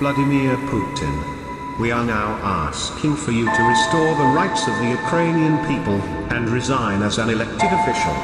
Vladimir Putin, we are now asking for you to restore the rights of the Ukrainian people and resign as an elected official.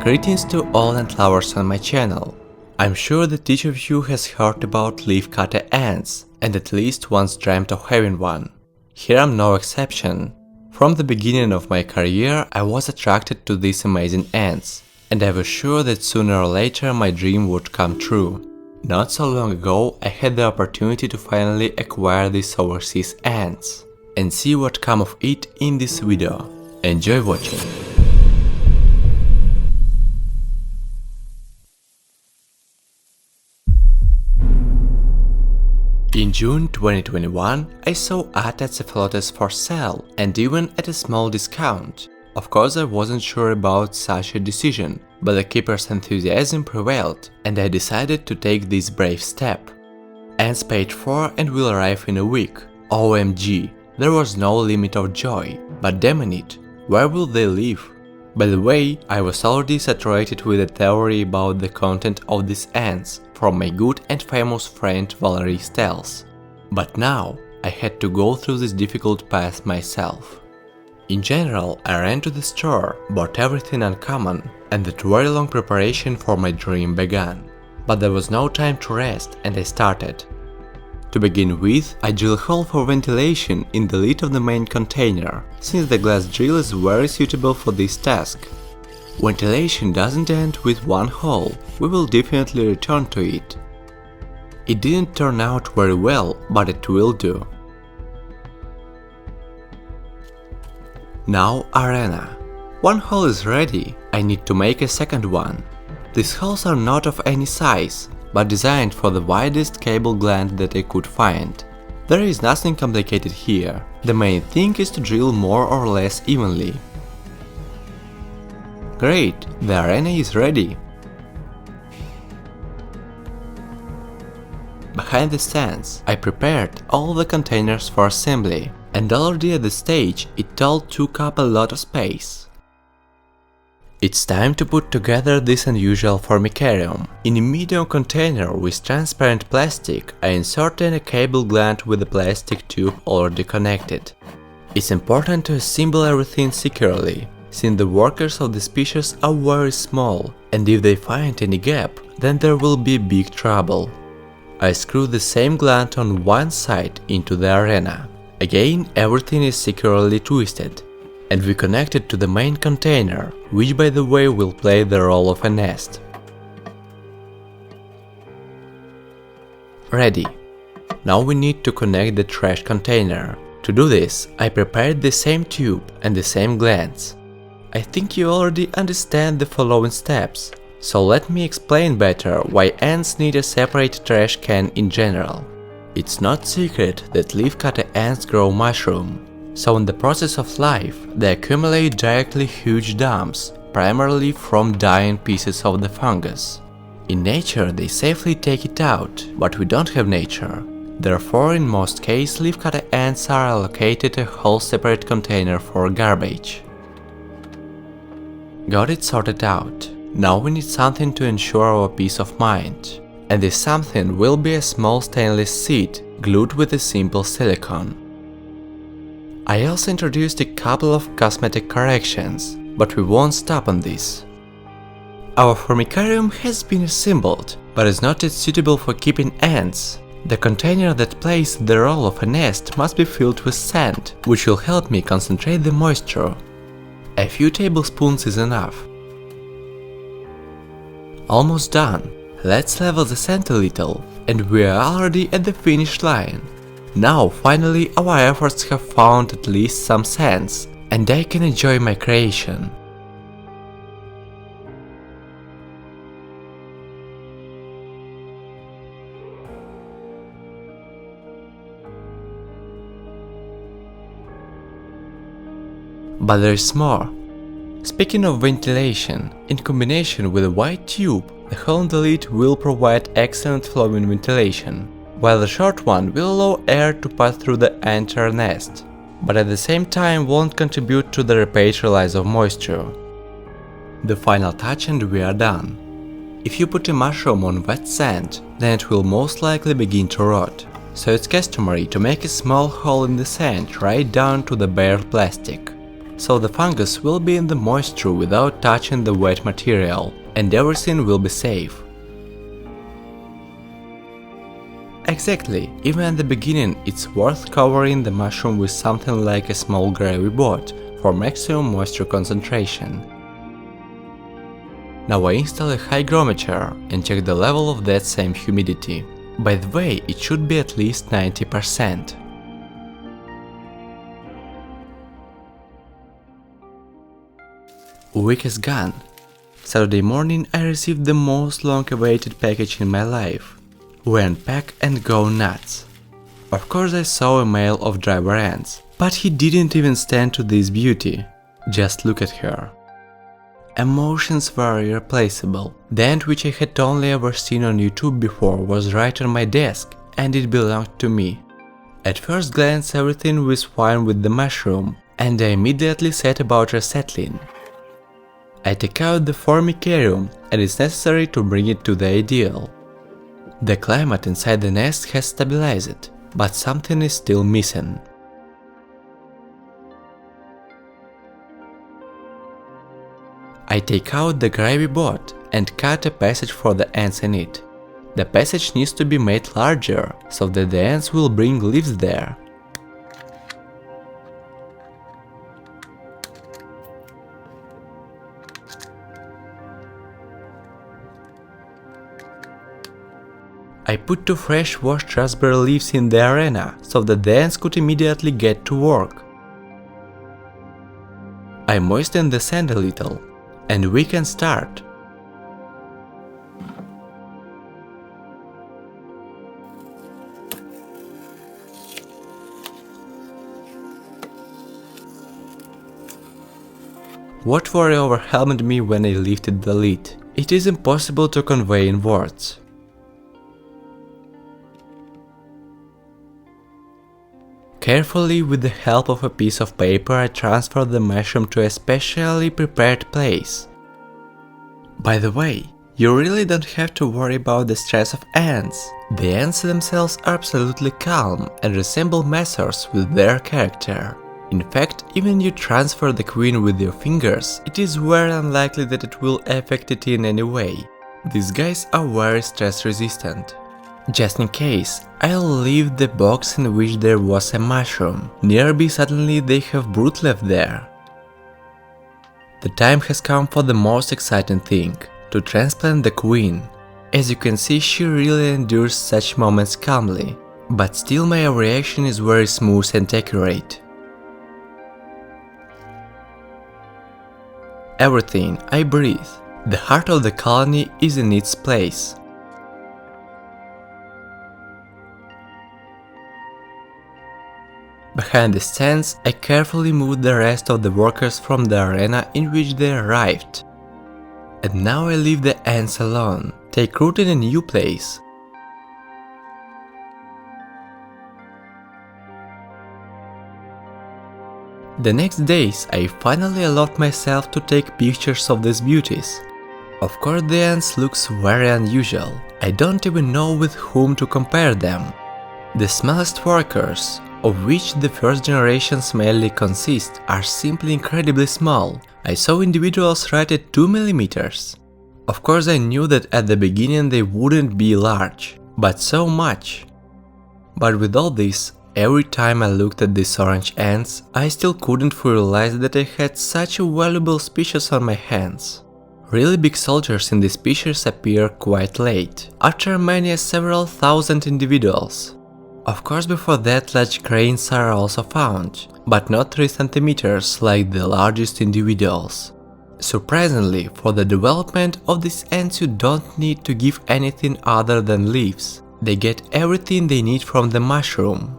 Greetings to all ant lovers on my channel. I'm sure that each of you has heard about leaf-cutter ants and at least once dreamt of having one. Here I'm no exception. From the beginning of my career I was attracted to these amazing ants, and I was sure that sooner or later my dream would come true. Not so long ago I had the opportunity to finally acquire these overseas ants, and see what come of it in this video. Enjoy watching! In June 2021, I saw Atta cephalotes for sale, and even at a small discount. Of course I wasn't sure about such a decision, but the keeper's enthusiasm prevailed, and I decided to take this brave step. Ants paid for and will arrive in a week. OMG, there was no limit of joy, but damn it, where will they live? By the way, I was already saturated with a theory about the content of these ants from my good and famous friend Valerie's tales. But now I had to go through this difficult path myself. In general, I ran to the store, bought everything uncommon, and that very long preparation for my dream began. But there was no time to rest, and I started. To begin with, I drill a hole for ventilation in the lid of the main container, since the glass drill is very suitable for this task. Ventilation doesn't end with one hole, we will definitely return to it. It didn't turn out very well, but it will do. Now arena. One hole is ready, I need to make a second one. These holes are not of any size, but designed for the widest cable gland that I could find. There is nothing complicated here, the main thing is to drill more or less evenly. Great, the arena is ready. Behind the stands, I prepared all the containers for assembly, and already at the stage it all took up a lot of space. It's time to put together this unusual formicarium. In a medium container with transparent plastic, I inserted a cable gland with a plastic tube already connected. It's important to assemble everything securely, since the workers of the species are very small, and if they find any gap, then there will be big trouble. I screw the same gland on one side into the arena. Again, everything is securely twisted, and we connect it to the main container, which by the way will play the role of a nest. Ready. Now we need to connect the trash container. To do this, I prepared the same tube and the same glands. I think you already understand the following steps, so let me explain better why ants need a separate trash can in general. It's not secret that leaf-cutter ants grow mushroom, so in the process of life they accumulate directly huge dumps, primarily from dying pieces of the fungus. In nature they safely take it out, but we don't have nature. Therefore, in most cases leaf-cutter ants are allocated a whole separate container for garbage. Got it sorted out. Now we need something to ensure our peace of mind. And this something will be a small stainless seed glued with a simple silicone. I also introduced a couple of cosmetic corrections, but we won't stop on this. Our formicarium has been assembled, but is not yet suitable for keeping ants. The container that plays the role of a nest must be filled with sand, which will help me concentrate the moisture. A few tablespoons is enough. Almost done. Let's level the sand a little, and we are already at the finish line. Now finally our efforts have found at least some sense, and I can enjoy my creation. But there's more. Speaking of ventilation, in combination with a wide tube, the hole in the lid will provide excellent flowing ventilation, while the short one will allow air to pass through the entire nest, but at the same time won't contribute to the rapid release of moisture. The final touch and we are done. If you put a mushroom on wet sand, then it will most likely begin to rot. So it's customary to make a small hole in the sand right down to the bare plastic. So the fungus will be in the moisture without touching the wet material, and everything will be safe. Exactly, even at the beginning it's worth covering the mushroom with something like a small gravy boat for maximum moisture concentration. Now I install a hygrometer and check the level of that same humidity. By the way, it should be at least 90%. Week is gone. Saturday morning I received the most long-awaited package in my life. We unpack and go nuts. Of course I saw a mail of driver ants, but he didn't even stand to this beauty. Just look at her. Emotions were irreplaceable. The ant which I had only ever seen on YouTube before was right on my desk, and it belonged to me. At first glance everything was fine with the mushroom, and I immediately set about resettling. I take out the formicarium, and it's necessary to bring it to the ideal. The climate inside the nest has stabilized, but something is still missing. I take out the gravy boat and cut a passage for the ants in it. The passage needs to be made larger, so that the ants will bring leaves there. I put 2 fresh washed raspberry leaves in the arena, so that the ants could immediately get to work. I moisten the sand a little, and we can start. What worry overwhelmed me when I lifted the lid? It is impossible to convey in words. Carefully, with the help of a piece of paper, I transfer the mushroom to a specially prepared place. By the way, you really don't have to worry about the stress of ants. The ants themselves are absolutely calm and resemble messers with their character. In fact, even you transfer the queen with your fingers, it is very unlikely that it will affect it in any way. These guys are very stress resistant. Just in case, I'll leave the box in which there was a mushroom. Nearby suddenly they have brood left there. The time has come for the most exciting thing, to transplant the queen. As you can see, she really endures such moments calmly, but still my reaction is very smooth and accurate. Everything I breathe. The heart of the colony is in its place. Behind the stands, I carefully moved the rest of the workers from the arena in which they arrived. And now I leave the ants alone, take root in a new place. The next days, I finally allowed myself to take pictures of these beauties. Of course, the ants looks very unusual. I don't even know with whom to compare them. The smallest workers, of which the first generations mainly consist, are simply incredibly small. I saw individuals right at 2 mm. Of course I knew that at the beginning they wouldn't be large, but so much. But with all this, every time I looked at these orange ants, I still couldn't realize that I had such a valuable species on my hands. Really big soldiers in this species appear quite late, after many as several thousand individuals. Of course, before that large cranes are also found, but not 3 cm like the largest individuals. Surprisingly, for the development of these ants you don't need to give anything other than leaves. They get everything they need from the mushroom.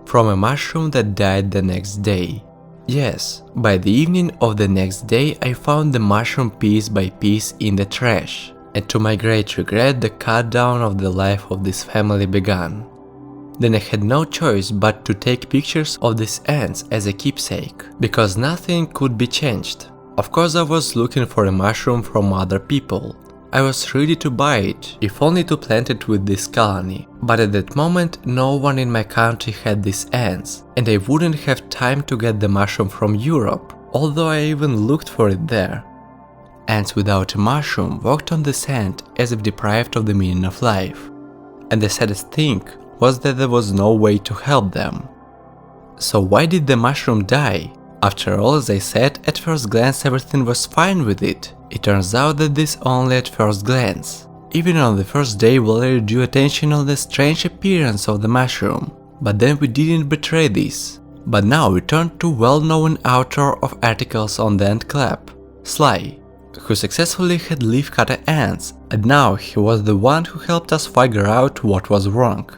From a mushroom that died the next day. Yes, by the evening of the next day I found the mushroom piece by piece in the trash, and to my great regret the cut down of the life of this family began. Then I had no choice but to take pictures of these ants as a keepsake, because nothing could be changed. Of course I was looking for a mushroom from other people, I was ready to buy it, if only to plant it with this colony. But at that moment no one in my country had these ants, and I wouldn't have time to get the mushroom from Europe, although I even looked for it there. Ants without a mushroom walked on the sand as if deprived of the meaning of life. And the saddest thing was that there was no way to help them. So why did the mushroom die? After all, as I said, at first glance everything was fine with it. It turns out that this only at first glance. Even on the first day we already drew attention on the strange appearance of the mushroom. But then we didn't betray this. But now we turned to well-known author of articles on the ant club, Sly, who successfully had leaf-cutter ants, and now he was the one who helped us figure out what was wrong.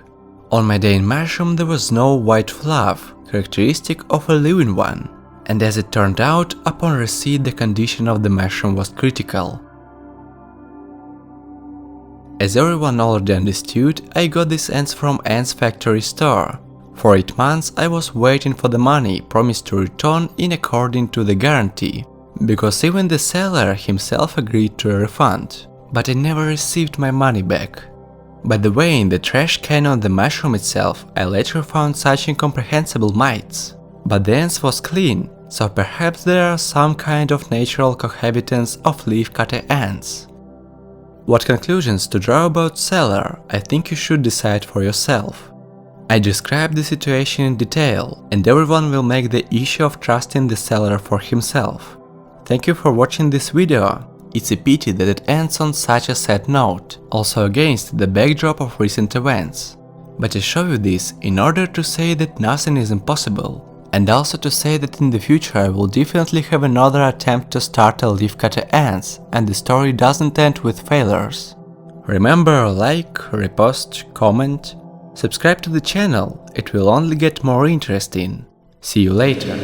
On my day in mushroom there was no white fluff, characteristic of a living one, and as it turned out, upon receipt the condition of the mushroom was critical. As everyone already understood, I got these ants from Ants Factory store. For 8 months I was waiting for the money promised to return in according to the guarantee, because even the seller himself agreed to a refund, but I never received my money back. By the way, in the trash can of the mushroom itself I later found such incomprehensible mites. But the ants was clean, so perhaps there are some kind of natural cohabitants of leaf-cutter ants. What conclusions to draw about seller, I think you should decide for yourself. I described the situation in detail, and everyone will make the issue of trusting the seller for himself. Thank you for watching this video. It's a pity that it ends on such a sad note, also against the backdrop of recent events. But I show you this in order to say that nothing is impossible, and also to say that in the future I will definitely have another attempt to start a leaf-cutter ants, and the story doesn't end with failures. Remember, like, repost, comment, subscribe to the channel, it will only get more interesting. See you later.